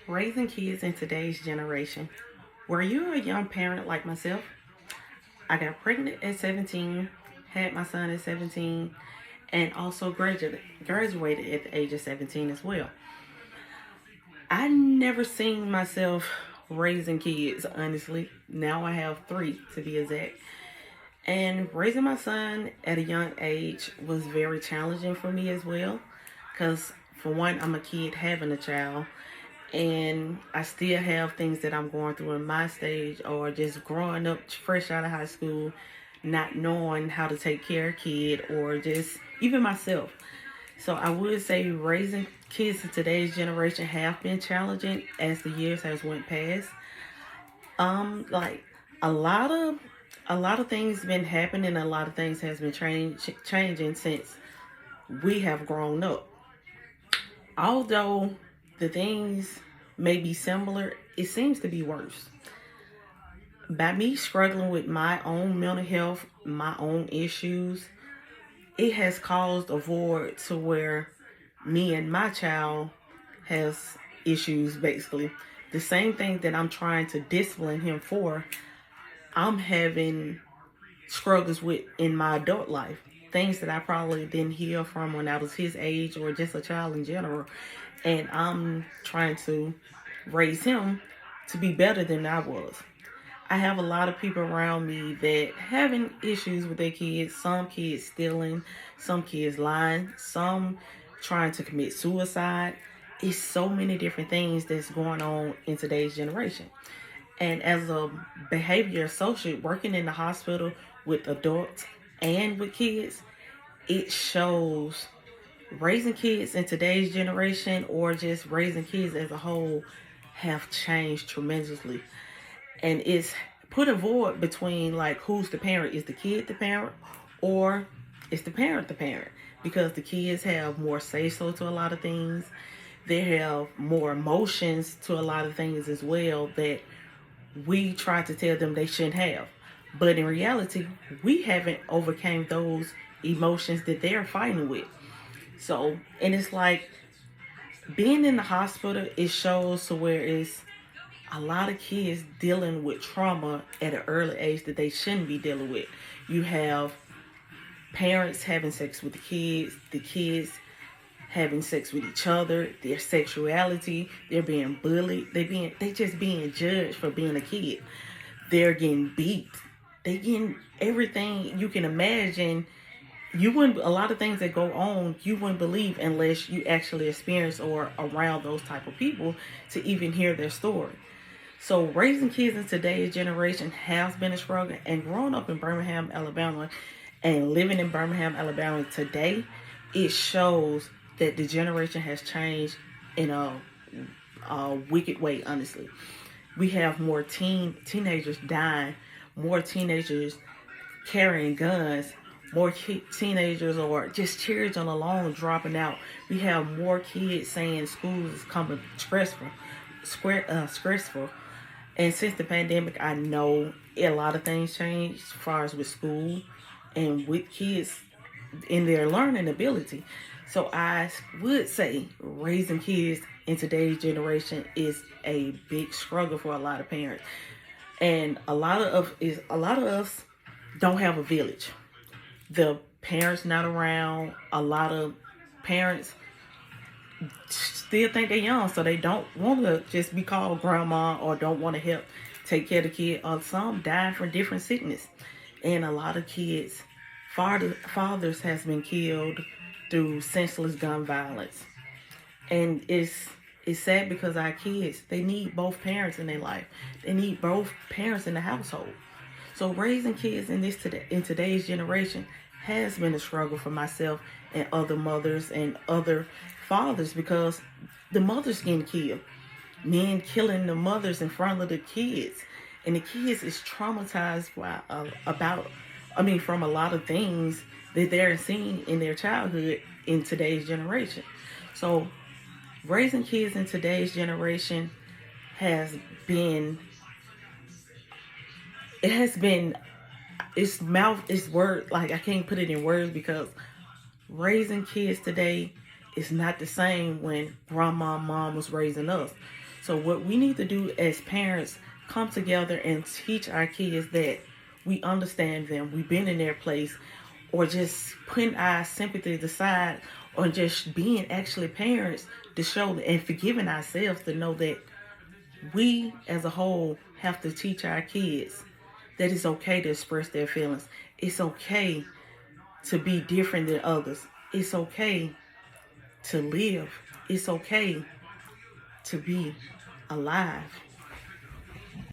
Raising kids in today's generation. Were you a young parent like myself? I got pregnant at 17, had my son at 17, and also graduated at the age of 17 as well. I never seen myself raising kids, honestly. Now I have three to be exact. And raising my son at a young age was very challenging for me as well. Because, for one, I'm a kid having a child, and I still have things that I'm going through in my stage, or just growing up fresh out of high school, not knowing how to take care of a kid, or just even myself. So I would say raising kids in today's generation have been challenging as the years has went past. Like a lot of a lot of things been happening, a lot of things has been changing since we have grown up. Although the things may be similar, it seems to be worse. By me struggling with my own mental health, my own issues, it has caused a void to where me and my child has issues basically. The same thing that I'm trying to discipline him for, I'm having struggles with in my adult life. Things that I probably didn't hear from when I was his age or just a child in general. And I'm trying to raise him to be better than I was. I have a lot of people around me that having issues with their kids. Some kids stealing, some kids lying, some trying to commit suicide. It's so many different things that's going on in today's generation. And as a behavior associate working in the hospital with adults and with kids, it shows raising kids in today's generation or just raising kids as a whole have changed tremendously. And it's put a void between like who's the parent. Is the kid the parent, or is the parent the parent? Because the kids have more say so to a lot of things. They have more emotions to a lot of things as well that we try to tell them they shouldn't have. But in reality, we haven't overcame those emotions that they're fighting with. So, and it's like being in the hospital, it shows to where it's a lot of kids dealing with trauma at an early age that they shouldn't be dealing with. You have parents having sex with the kids having sex with each other, their sexuality, they're being bullied, they just being judged for being a kid. They're getting beat. They getting everything you can imagine. You wouldn't A lot of things that go on you wouldn't believe unless you actually experience or around those type of people to even hear their story. So raising kids in today's generation has been a struggle, and growing up in Birmingham, Alabama, and living in Birmingham, Alabama today, it shows that the generation has changed in a wicked way. Honestly, we have more teenagers dying, more teenagers carrying guns, more teenagers or just children alone dropping out. We have more kids saying school is coming stressful. And since the pandemic, I know a lot of things changed as far as with school and with kids in their learning ability. So I would say raising kids in today's generation is a big struggle for a lot of parents. And a lot of us don't have a village. The parents not around. A lot of parents still think they're young, so they don't want to just be called grandma or don't want to help take care of the kid. Or some die from different sickness, and a lot of kids, fathers has been killed through senseless gun violence, and it's sad because our kids they need both parents in their life. They need both parents in the household. So raising kids in today's generation has been a struggle for myself and other mothers and other fathers because the mothers getting killed, men killing the mothers in front of the kids, and the kids is traumatized from a lot of things that they're seeing in their childhood in today's generation. So raising kids in today's generation has been it has been it's word like I can't put it in words because raising kids today is not the same when grandma and mom was raising us. So what we need to do as parents, come together and teach our kids that we understand them, we've been in their place, or just putting our sympathy aside, or just being actually parents to show and forgiving ourselves to know that we as a whole have to teach our kids that it's okay to express their feelings. It's okay to be different than others. It's okay to live. It's okay to be alive.